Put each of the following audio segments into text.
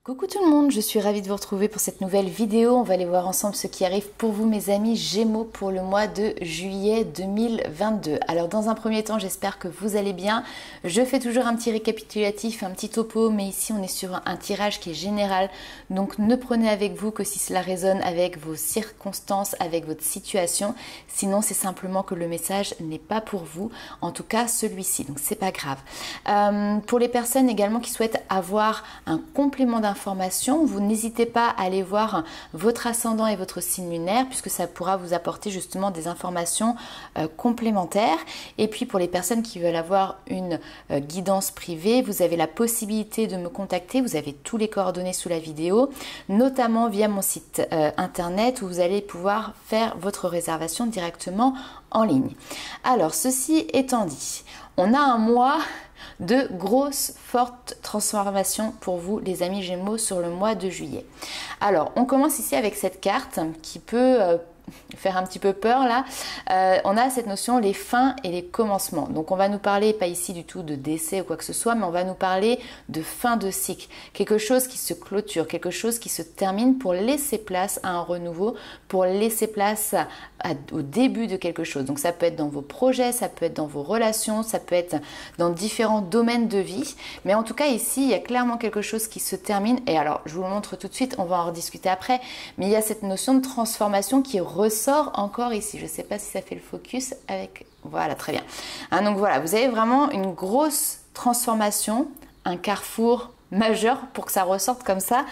Coucou tout le monde, je suis ravie de vous retrouver pour cette nouvelle vidéo. On va aller voir ensemble ce qui arrive pour vous mes amis Gémeaux pour le mois de juillet 2022. Alors dans un premier temps, j'espère que vous allez bien. Je fais toujours un petit récapitulatif, un petit topo, mais ici on est sur un tirage qui est général. Donc ne prenez avec vous que si cela résonne avec vos circonstances, avec votre situation. Sinon c'est simplement que le message n'est pas pour vous, en tout cas celui-ci, donc c'est pas grave. Pour les personnes également qui souhaitent avoir un complément d'information, vous n'hésitez pas à aller voir votre ascendant et votre signe lunaire puisque ça pourra vous apporter justement des informations complémentaires. Et puis pour les personnes qui veulent avoir une guidance privée, vous avez la possibilité de me contacter. Vous avez tous les coordonnées sous la vidéo, notamment via mon site internet où vous allez pouvoir faire votre réservation directement en ligne. Alors ceci étant dit, on a un mois de grosses, fortes transformations pour vous les amis Gémeaux sur le mois de juillet. Alors on commence ici avec cette carte qui peut faire un petit peu peur là. On a cette notion les fins et les commencements. Donc on va nous parler, pas ici du tout de décès ou quoi que ce soit, mais on va nous parler de fin de cycle. Quelque chose qui se clôture, quelque chose qui se termine pour laisser place à un renouveau, pour laisser place au début de quelque chose. Donc ça peut être dans vos projets, ça peut être dans vos relations, ça peut être dans différents domaines de vie. Mais en tout cas ici, il y a clairement quelque chose qui se termine. Et alors, je vous le montre tout de suite, on va en rediscuter après. Mais il y a cette notion de transformation qui ressort encore ici. Je ne sais pas si ça fait le focus avec... Voilà, très bien. Hein, donc voilà, vous avez vraiment une grosse transformation, un carrefour majeur pour que ça ressorte comme ça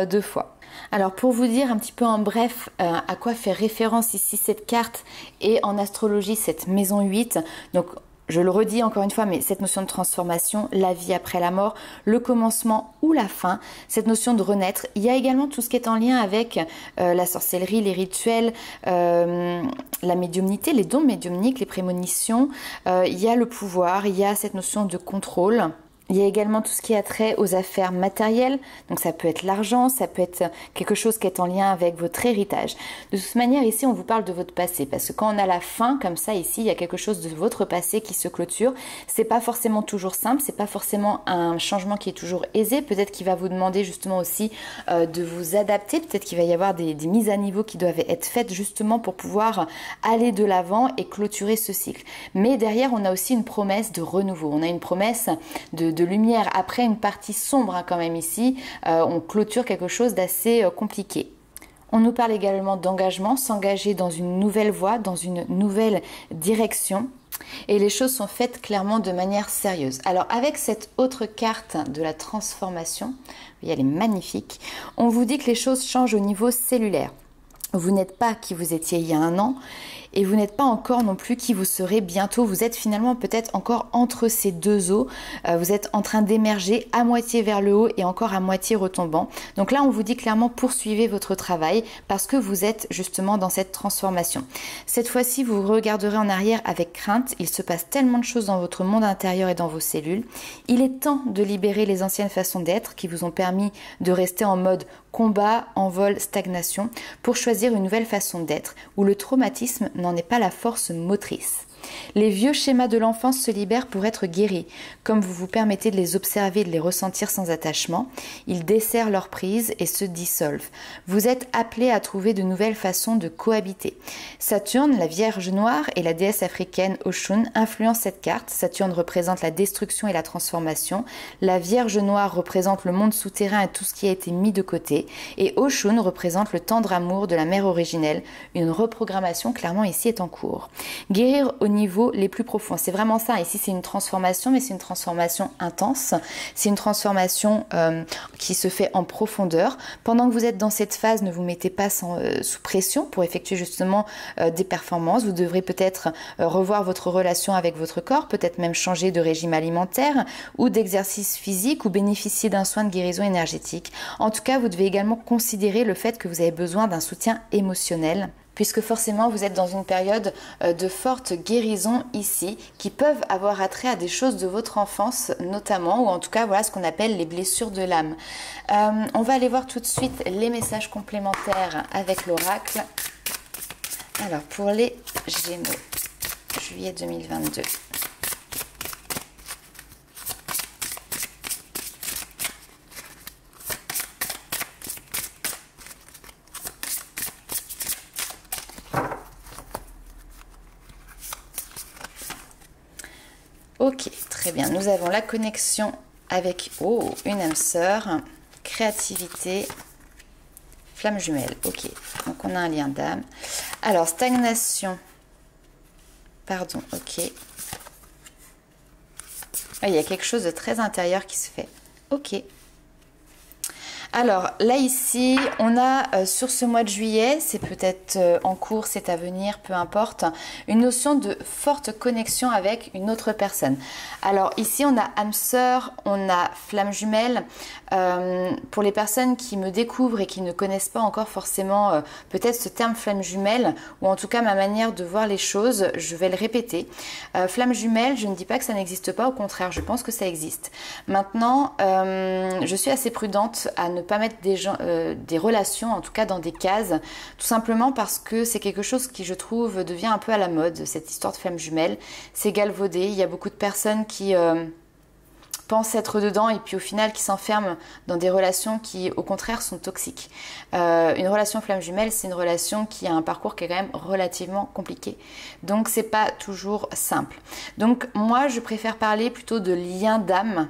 deux fois. Alors pour vous dire un petit peu en bref à quoi fait référence ici cette carte et en astrologie cette maison 8, donc je le redis encore une fois, mais cette notion de transformation, la vie après la mort, le commencement ou la fin, cette notion de renaître. Il y a également tout ce qui est en lien avec la sorcellerie, les rituels, la médiumnité, les dons médiumniques, les prémonitions. Il y a le pouvoir, il y a cette notion de contrôle. Il y a également tout ce qui a trait aux affaires matérielles, donc ça peut être l'argent, ça peut être quelque chose qui est en lien avec votre héritage. De toute manière, ici, on vous parle de votre passé, parce que quand on a la fin, comme ça, ici, il y a quelque chose de votre passé qui se clôture. C'est pas forcément toujours simple, c'est pas forcément un changement qui est toujours aisé. Peut-être qu'il va vous demander justement aussi de vous adapter, peut-être qu'il va y avoir des mises à niveau qui doivent être faites justement pour pouvoir aller de l'avant et clôturer ce cycle. Mais derrière, on a aussi une promesse de renouveau, on a une promesse de lumière après une partie sombre quand même ici, on clôture quelque chose d'assez compliqué. On nous parle également d'engagement, s'engager dans une nouvelle voie, dans une nouvelle direction. Et les choses sont faites clairement de manière sérieuse. Alors avec cette autre carte de la transformation, vous voyez, elle est magnifique, on vous dit que les choses changent au niveau cellulaire. Vous n'êtes pas qui vous étiez il y a un an et vous n'êtes pas encore non plus qui vous serez bientôt. Vous êtes finalement peut-être encore entre ces deux eaux. Vous êtes en train d'émerger à moitié vers le haut et encore à moitié retombant. Donc là, on vous dit clairement poursuivez votre travail parce que vous êtes justement dans cette transformation. Cette fois-ci, vous regarderez en arrière avec crainte. Il se passe tellement de choses dans votre monde intérieur et dans vos cellules. Il est temps de libérer les anciennes façons d'être qui vous ont permis de rester en mode combat, envol, stagnation, pour choisir une nouvelle façon d'être où le traumatisme n'en est pas la force motrice. Les vieux schémas de l'enfance se libèrent pour être guéris. Comme vous vous permettez de les observer et de les ressentir sans attachement, ils desserrent leur prise et se dissolvent. Vous êtes appelés à trouver de nouvelles façons de cohabiter. Saturne, la Vierge Noire et la déesse africaine Oshun influencent cette carte. Saturne représente la destruction et la transformation. La Vierge Noire représente le monde souterrain et tout ce qui a été mis de côté. Et Oshun représente le tendre amour de la mère originelle. Une reprogrammation clairement ici est en cours. Guérir au niveau les plus profonds. C'est vraiment ça. Ici, c'est une transformation, mais c'est une transformation intense. C'est une transformation qui se fait en profondeur. Pendant que vous êtes dans cette phase, ne vous mettez pas sous pression pour effectuer justement des performances. Vous devrez peut-être revoir votre relation avec votre corps, peut-être même changer de régime alimentaire ou d'exercice physique ou bénéficier d'un soin de guérison énergétique. En tout cas, vous devez également considérer le fait que vous avez besoin d'un soutien émotionnel, puisque forcément vous êtes dans une période de forte guérison ici, qui peuvent avoir attrait à des choses de votre enfance notamment, ou en tout cas voilà ce qu'on appelle les blessures de l'âme. On va aller voir tout de suite les messages complémentaires avec l'oracle. Alors pour les Gémeaux, juillet 2022. Très bien, nous avons la connexion avec une âme sœur, créativité, flamme jumelle. Ok, donc on a un lien d'âme. Alors, stagnation. Pardon, ok. Ah, il y a quelque chose de très intérieur qui se fait. Ok. Alors là ici, on a sur ce mois de juillet, c'est peut-être en cours, c'est à venir, peu importe, une notion de forte connexion avec une autre personne. Alors ici, on a âme sœur, on a flamme jumelle. Pour les personnes qui me découvrent et qui ne connaissent pas encore forcément peut-être ce terme flamme jumelle, ou en tout cas ma manière de voir les choses, je vais le répéter. Flamme jumelle, je ne dis pas que ça n'existe pas, au contraire, je pense que ça existe. Maintenant, je suis assez prudente à ne pas mettre des relations, en tout cas dans des cases, tout simplement parce que c'est quelque chose qui, je trouve, devient un peu à la mode, cette histoire de flamme jumelle. C'est galvaudé, il y a beaucoup de personnes qui pensent être dedans et puis au final qui s'enferment dans des relations qui au contraire sont toxiques. Une relation flamme jumelle, c'est une relation qui a un parcours qui est quand même relativement compliqué. Donc c'est pas toujours simple. Donc moi je préfère parler plutôt de lien d'âme,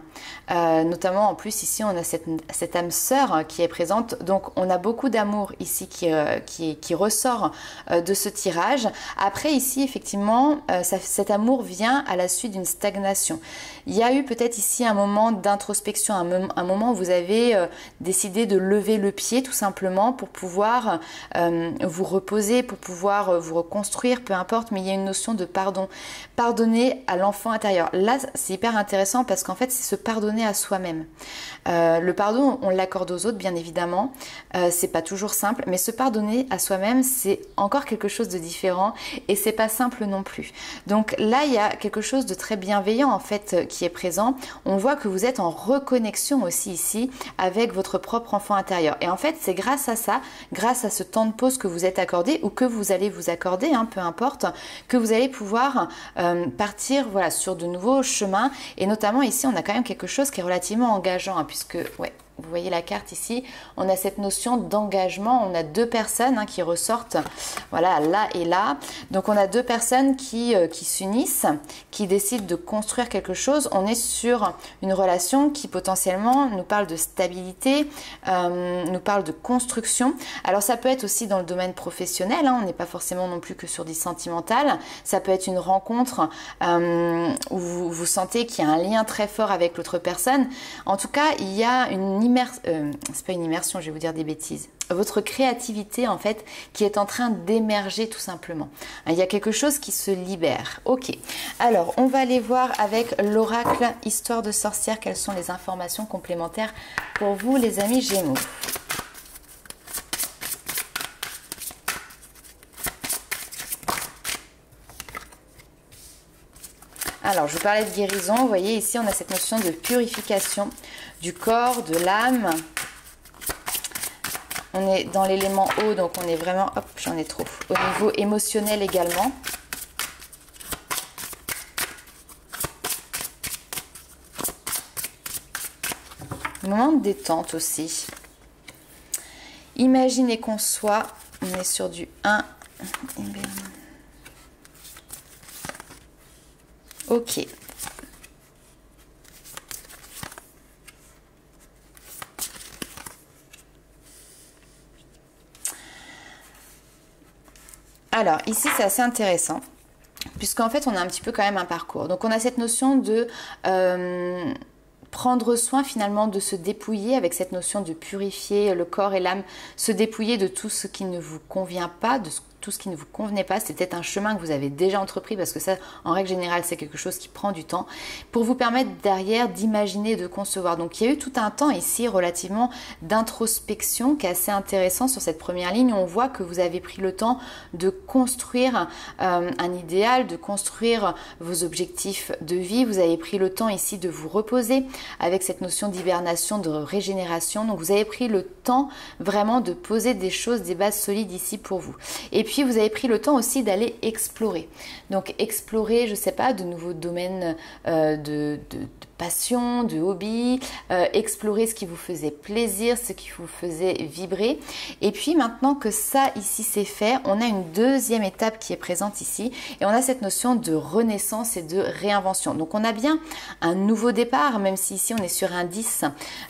notamment en plus ici on a cette âme sœur qui est présente. Donc on a beaucoup d'amour ici qui ressort de ce tirage. Après ici effectivement cet amour vient à la suite d'une stagnation. Il y a eu peut-être ici un moment d'introspection, un moment où vous avez décidé de lever le pied tout simplement pour pouvoir vous reposer, pour pouvoir vous reconstruire, peu importe, mais il y a une notion de pardon. Pardonner à l'enfant intérieur. Là, c'est hyper intéressant parce qu'en fait, c'est se pardonner à soi-même. Le pardon, on l'accorde aux autres, bien évidemment. C'est pas toujours simple, mais se pardonner à soi-même, c'est encore quelque chose de différent et c'est pas simple non plus. Donc là, il y a quelque chose de très bienveillant en fait qui est présent. On voit que vous êtes en reconnexion aussi ici avec votre propre enfant intérieur. Et en fait, c'est grâce à ça, grâce à ce temps de pause que vous êtes accordé ou que vous allez vous accorder, peu importe, que vous allez pouvoir partir voilà, sur de nouveaux chemins. Et notamment ici, on a quand même quelque chose qui est relativement engageant, puisque, ouais, vous voyez la carte ici, on a cette notion d'engagement, on a deux personnes qui ressortent, voilà, là et là. Donc on a deux personnes qui s'unissent, qui décident de construire quelque chose. On est sur une relation qui potentiellement nous parle de stabilité, nous parle de construction. Alors ça peut être aussi dans le domaine professionnel, on n'est pas forcément non plus que sur du sentimental. Ça peut être une rencontre où vous sentez qu'il y a un lien très fort avec l'autre personne. En tout cas, il y a une c'est pas une immersion, je vais vous dire des bêtises. Votre créativité en fait qui est en train d'émerger tout simplement. Il y a quelque chose qui se libère. Ok. Alors on va aller voir avec l'oracle Histoire de sorcière quelles sont les informations complémentaires pour vous les amis Gémeaux. Alors, je vous parlais de guérison. Vous voyez, ici, on a cette notion de purification du corps, de l'âme. On est dans l'élément eau, donc on est vraiment... Hop, j'en ai trop. Au niveau émotionnel également. Moment de détente aussi. Imaginez qu'on soit... On est sur du 1... Ok. Alors, ici, c'est assez intéressant, puisqu'en fait, on a un petit peu quand même un parcours. Donc, on a cette notion de prendre soin finalement de se dépouiller avec cette notion de purifier le corps et l'âme, se dépouiller de tout ce qui ne vous convient pas, de tout ce qui ne vous convenait pas. C'est peut-être un chemin que vous avez déjà entrepris parce que ça, en règle générale, c'est quelque chose qui prend du temps pour vous permettre derrière d'imaginer et de concevoir. Donc, il y a eu tout un temps ici relativement d'introspection qui est assez intéressant sur cette première ligne. On voit que vous avez pris le temps de construire un idéal, de construire vos objectifs de vie. Vous avez pris le temps ici de vous reposer avec cette notion d'hibernation, de régénération. Donc, vous avez pris le temps vraiment de poser des choses, des bases solides ici pour vous. Et puis, puis vous avez pris le temps aussi d'aller explorer. Donc explorer, je sais pas, de nouveaux domaines de passion, de hobby, explorer ce qui vous faisait plaisir, ce qui vous faisait vibrer. Et puis maintenant que ça ici c'est fait, on a une deuxième étape qui est présente ici et on a cette notion de renaissance et de réinvention. Donc on a bien un nouveau départ, même si ici on est sur un 10,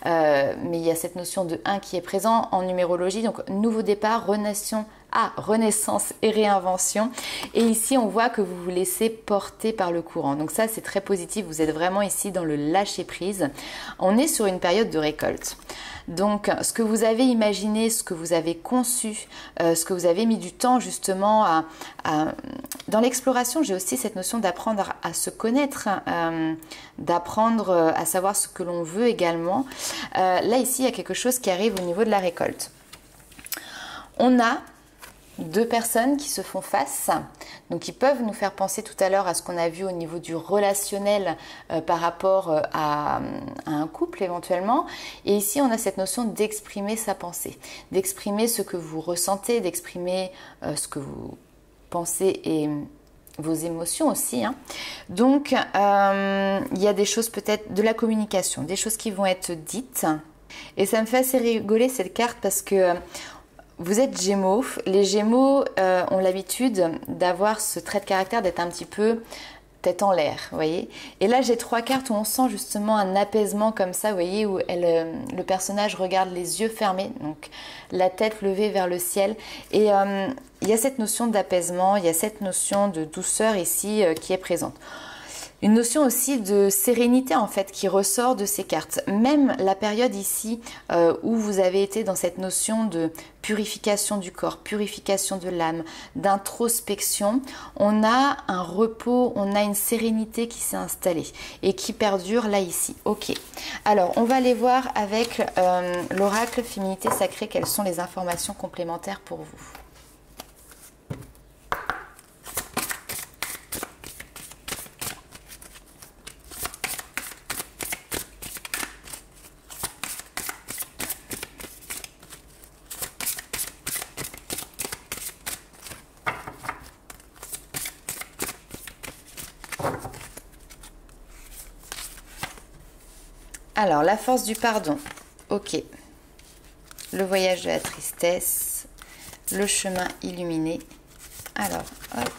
mais il y a cette notion de 1 qui est présent en numérologie. Donc nouveau départ, renaissance et réinvention. Et ici, on voit que vous vous laissez porter par le courant. Donc ça, c'est très positif. Vous êtes vraiment ici dans le lâcher prise. On est sur une période de récolte. Donc, ce que vous avez imaginé, ce que vous avez conçu, ce que vous avez mis du temps justement dans l'exploration, j'ai aussi cette notion d'apprendre à se connaître, d'apprendre à savoir ce que l'on veut également. Là, ici, il y a quelque chose qui arrive au niveau de la récolte. On a deux personnes qui se font face, donc qui peuvent nous faire penser tout à l'heure à ce qu'on a vu au niveau du relationnel par rapport à un couple éventuellement. Et ici, on a cette notion d'exprimer sa pensée, d'exprimer ce que vous ressentez, d'exprimer ce que vous pensez et vos émotions aussi. Donc, il y a des choses peut-être de la communication, des choses qui vont être dites. Et ça me fait assez rigoler cette carte parce que vous êtes Gémeaux. Les Gémeaux ont l'habitude d'avoir ce trait de caractère d'être un petit peu tête en l'air, vous voyez. Et là, j'ai 3 cartes où on sent justement un apaisement comme ça, vous voyez, où le personnage regarde les yeux fermés, donc la tête levée vers le ciel. Et il y a cette notion d'apaisement, il y a cette notion de douceur ici qui est présente. Une notion aussi de sérénité en fait qui ressort de ces cartes. Même la période ici où vous avez été dans cette notion de purification du corps, purification de l'âme, d'introspection, on a un repos, on a une sérénité qui s'est installée et qui perdure là ici. Ok, alors on va aller voir avec l'oracle Féminité Sacrée quelles sont les informations complémentaires pour vous. Alors, la force du pardon, ok. Le voyage de la tristesse, le chemin illuminé. Alors, hop.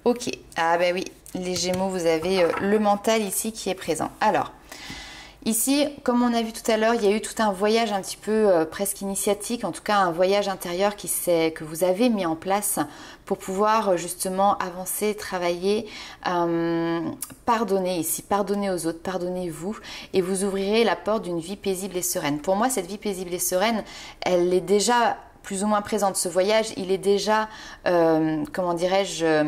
Ok, ah ben oui, les Gémeaux, vous avez le mental ici qui est présent. Alors, ici, comme on a vu tout à l'heure, il y a eu tout un voyage un petit peu presque initiatique, en tout cas un voyage intérieur que vous avez mis en place pour pouvoir justement avancer, travailler, pardonner ici, pardonner aux autres, pardonnez-vous et vous ouvrirez la porte d'une vie paisible et sereine. Pour moi, cette vie paisible et sereine, elle est déjà plus ou moins présente. Ce voyage, il est déjà, comment dirais-je,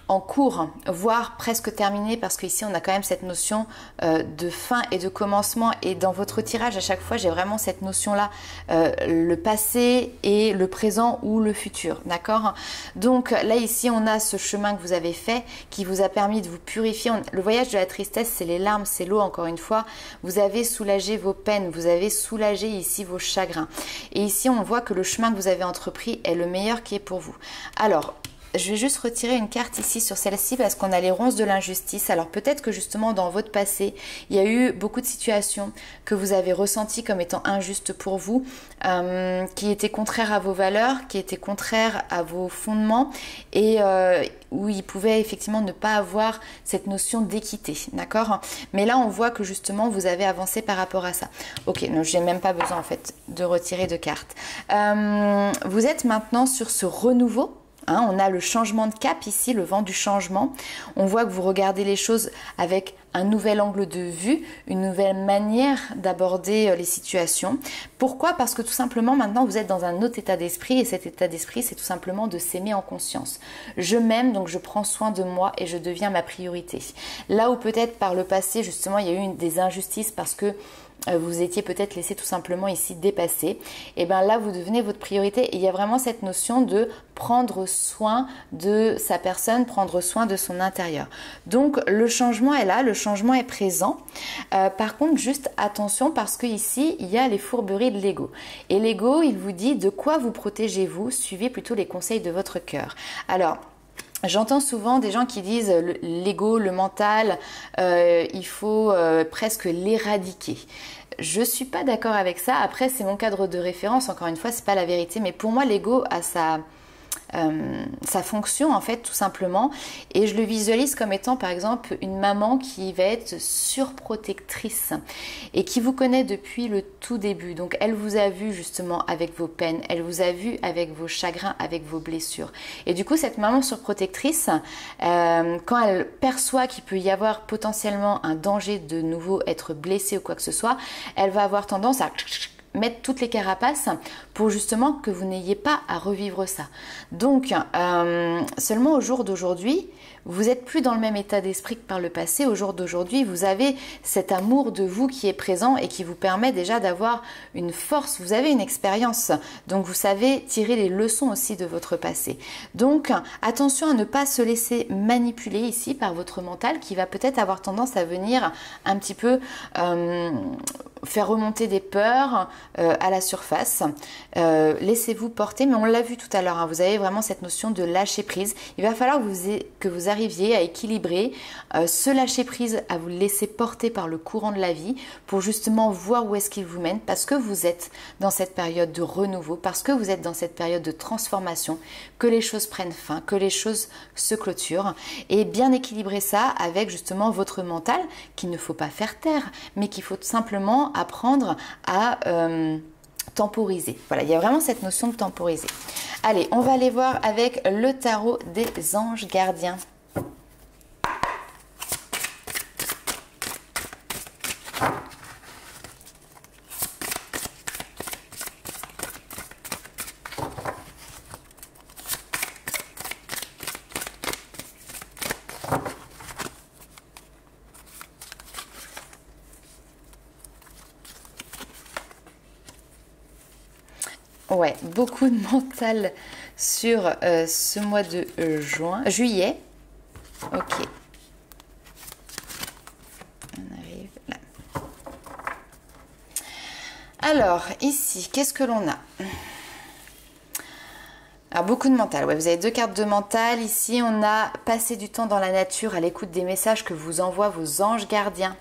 en cours, voire presque terminé, parce qu'ici on a quand même cette notion de fin et de commencement, et dans votre tirage à chaque fois j'ai vraiment cette notion là, le passé et le présent ou le futur, d'accord. Donc là ici on a ce chemin que vous avez fait qui vous a permis de vous purifier. Le voyage de la tristesse, c'est les larmes, c'est l'eau, encore une fois, vous avez soulagé vos peines, vous avez soulagé ici vos chagrins, et ici on voit que le chemin que vous avez entrepris est le meilleur qui est pour vous. Alors je vais juste retirer une carte ici sur celle-ci parce qu'on a les ronces de l'injustice. Alors peut-être que justement dans votre passé, il y a eu beaucoup de situations que vous avez ressenties comme étant injustes pour vous, qui étaient contraires à vos valeurs, qui étaient contraires à vos fondements et où il pouvait effectivement ne pas avoir cette notion d'équité, d'accord. Mais là on voit que justement vous avez avancé par rapport à ça. Ok, donc j'ai même pas besoin en fait de retirer de cartes. Vous êtes maintenant sur ce renouveau. On a le changement de cap ici, le vent du changement. On voit que vous regardez les choses avec un nouvel angle de vue, une nouvelle manière d'aborder les situations. Pourquoi? Parce que tout simplement maintenant vous êtes dans un autre état d'esprit, et cet état d'esprit c'est tout simplement de s'aimer en conscience. Je m'aime, donc je prends soin de moi et je deviens ma priorité. Là où peut-être par le passé justement il y a eu des injustices parce que vous étiez peut-être laissé tout simplement ici dépasser, et bien là vous devenez votre priorité. Et il y a vraiment cette notion de prendre soin de sa personne, prendre soin de son intérieur. Donc le changement est là, le changement est présent. Par contre, juste attention, parce que ici il y a les fourberies de l'ego. Et l'ego, il vous dit de quoi vous protégez-vous, suivez plutôt les conseils de votre cœur. Alors, j'entends souvent des gens qui disent l'ego, le mental, il faut presque l'éradiquer. Je ne suis pas d'accord avec ça. Après, c'est mon cadre de référence. Encore une fois, ce n'est pas la vérité. Mais pour moi, l'ego a sa fonction en fait, tout simplement, et je le visualise comme étant par exemple une maman qui va être surprotectrice et qui vous connaît depuis le tout début. Donc elle vous a vu justement avec vos peines, elle vous a vu avec vos chagrins, avec vos blessures, et du coup cette maman surprotectrice, quand elle perçoit qu'il peut y avoir potentiellement un danger de nouveau être blessée ou quoi que ce soit, elle va avoir tendance à mettre toutes les carapaces pour justement que vous n'ayez pas à revivre ça. Donc, seulement au jour d'aujourd'hui, vous n'êtes plus dans le même état d'esprit que par le passé. Au jour d'aujourd'hui, vous avez cet amour de vous qui est présent et qui vous permet déjà d'avoir une force. Vous avez une expérience, donc vous savez tirer les leçons aussi de votre passé. Donc, attention à ne pas se laisser manipuler ici par votre mental qui va peut-être avoir tendance à venir un petit peu faire remonter des peurs à la surface. Laissez-vous porter, mais on l'a vu tout à l'heure, hein, vous avez vraiment cette notion de lâcher prise. Il va falloir que vous arriviez à équilibrer ce lâcher prise, à vous laisser porter par le courant de la vie pour justement voir où est-ce qu'il vous mène, parce que vous êtes dans cette période de renouveau, parce que vous êtes dans cette période de transformation, que les choses prennent fin, que les choses se clôturent, et bien équilibrer ça avec justement votre mental qu'il ne faut pas faire taire, mais qu'il faut simplement apprendre à temporiser. Voilà, il y a vraiment cette notion de temporiser. Allez, on va aller voir avec le tarot des anges gardiens. Ouais, beaucoup de mental sur ce mois de juillet. Ok. On arrive là. Alors, ici, qu'est-ce que l'on a? Alors, beaucoup de mental. Ouais, vous avez deux cartes de mental. Ici, on a passé du temps dans la nature à l'écoute des messages que vous envoient vos anges gardiens.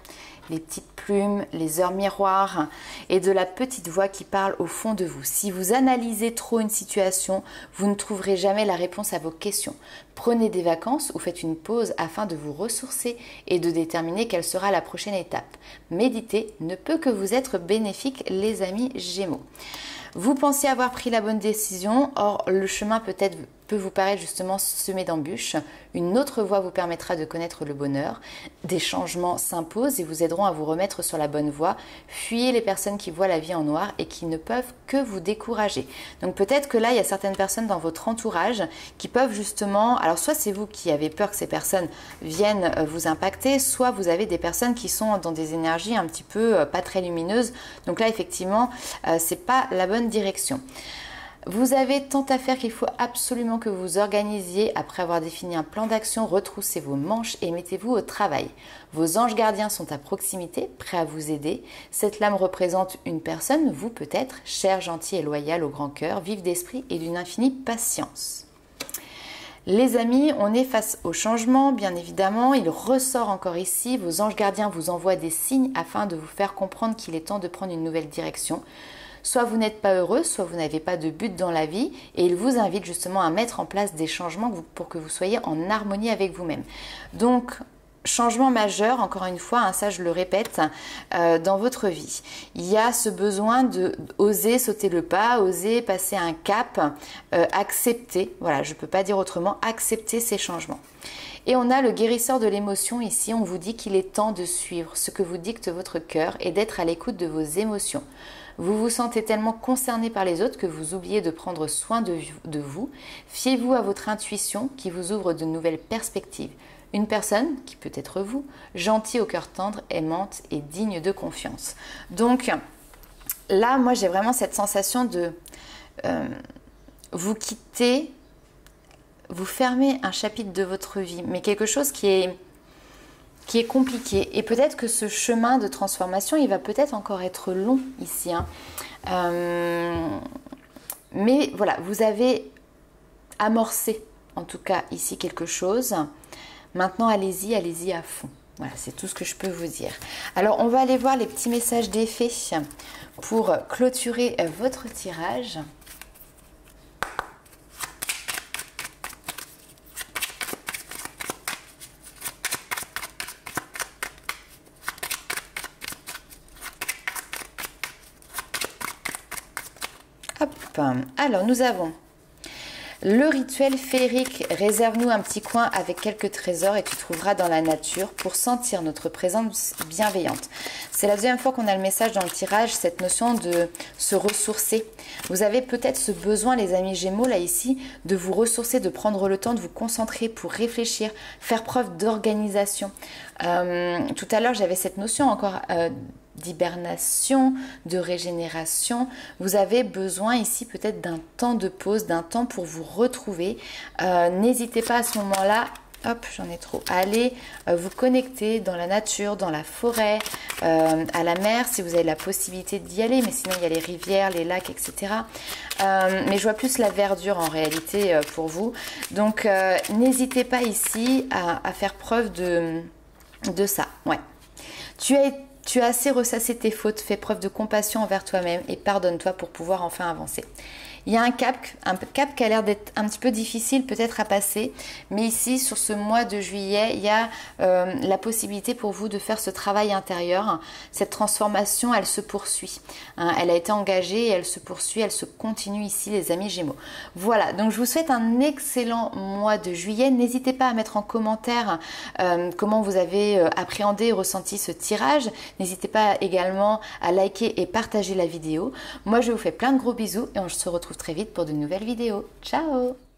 Les petites plumes, les heures miroirs et de la petite voix qui parle au fond de vous. Si vous analysez trop une situation, vous ne trouverez jamais la réponse à vos questions. Prenez des vacances ou faites une pause afin de vous ressourcer et de déterminer quelle sera la prochaine étape. Méditer ne peut que vous être bénéfique, les amis Gémeaux. Vous pensez avoir pris la bonne décision, or le chemin peut vous paraître justement semé d'embûches. Une autre voie vous permettra de connaître le bonheur. Des changements s'imposent et vous aideront à vous remettre sur la bonne voie. Fuyez les personnes qui voient la vie en noir et qui ne peuvent que vous décourager. Donc peut-être que là, il y a certaines personnes dans votre entourage qui peuvent justement... Alors soit c'est vous qui avez peur que ces personnes viennent vous impacter, soit vous avez des personnes qui sont dans des énergies un petit peu pas très lumineuses. Donc là, effectivement, c'est pas la bonne direction. Vous avez tant à faire qu'il faut absolument que vous organisiez. Après avoir défini un plan d'action, retroussez vos manches et mettez-vous au travail. Vos anges gardiens sont à proximité, prêts à vous aider. Cette lame représente une personne, vous peut-être, cher, gentil et loyal au grand cœur, vif d'esprit et d'une infinie patience. Les amis, on est face au changement, bien évidemment. Il ressort encore ici. Vos anges gardiens vous envoient des signes afin de vous faire comprendre qu'il est temps de prendre une nouvelle direction. Soit vous n'êtes pas heureux, soit vous n'avez pas de but dans la vie et il vous invite justement à mettre en place des changements pour que vous soyez en harmonie avec vous-même. Donc, changement majeur, encore une fois, hein, ça je le répète, dans votre vie. Il y a ce besoin de oser sauter le pas, oser passer un cap, accepter, voilà, je ne peux pas dire autrement, accepter ces changements. Et on a le guérisseur de l'émotion ici, on vous dit qu'il est temps de suivre ce que vous dicte votre cœur et d'être à l'écoute de vos émotions. Vous vous sentez tellement concerné par les autres que vous oubliez de prendre soin de vous. Fiez-vous à votre intuition qui vous ouvre de nouvelles perspectives. Une personne, qui peut être vous, gentille au cœur tendre, aimante et digne de confiance. Donc là, moi j'ai vraiment cette sensation de vous quitter, vous fermez un chapitre de votre vie, mais quelque chose qui est compliqué. Et peut-être que ce chemin de transformation, il va peut-être encore être long ici. Hein. Mais voilà, vous avez amorcé, en tout cas ici, quelque chose. Maintenant, allez-y à fond. Voilà, c'est tout ce que je peux vous dire. Alors, on va aller voir les petits messages d'effet pour clôturer votre tirage. Hop. Alors, nous avons le rituel féerique. Réserve-nous un petit coin avec quelques trésors et tu trouveras dans la nature pour sentir notre présence bienveillante. C'est la deuxième fois qu'on a le message dans le tirage, cette notion de se ressourcer. Vous avez peut-être ce besoin, les amis Gémeaux, là ici, de vous ressourcer, de prendre le temps de vous concentrer pour réfléchir, faire preuve d'organisation. Tout à l'heure, j'avais cette notion encore d'hibernation, de régénération. Vous avez besoin ici peut-être d'un temps de pause, d'un temps pour vous retrouver. N'hésitez pas à ce moment-là, hop, j'en ai trop, à aller vous connecter dans la nature, dans la forêt, à la mer si vous avez la possibilité d'y aller, mais sinon il y a les rivières, les lacs, etc. Mais je vois plus la verdure en réalité pour vous. Donc n'hésitez pas ici à faire preuve de ça. Ouais. Tu as assez ressassé tes fautes, fais preuve de compassion envers toi-même et pardonne-toi pour pouvoir enfin avancer. Il y a un cap qui a l'air d'être un petit peu difficile peut-être à passer, mais ici sur ce mois de juillet, il y a la possibilité pour vous de faire ce travail intérieur. Cette transformation, elle se poursuit. Hein, elle a été engagée et elle se poursuit, elle se continue ici les amis Gémeaux. Voilà, donc je vous souhaite un excellent mois de juillet. N'hésitez pas à mettre en commentaire comment vous avez appréhendé et ressenti ce tirage. N'hésitez pas également à liker et partager la vidéo. Moi, je vous fais plein de gros bisous et on se retrouve très vite pour de nouvelles vidéos. Ciao!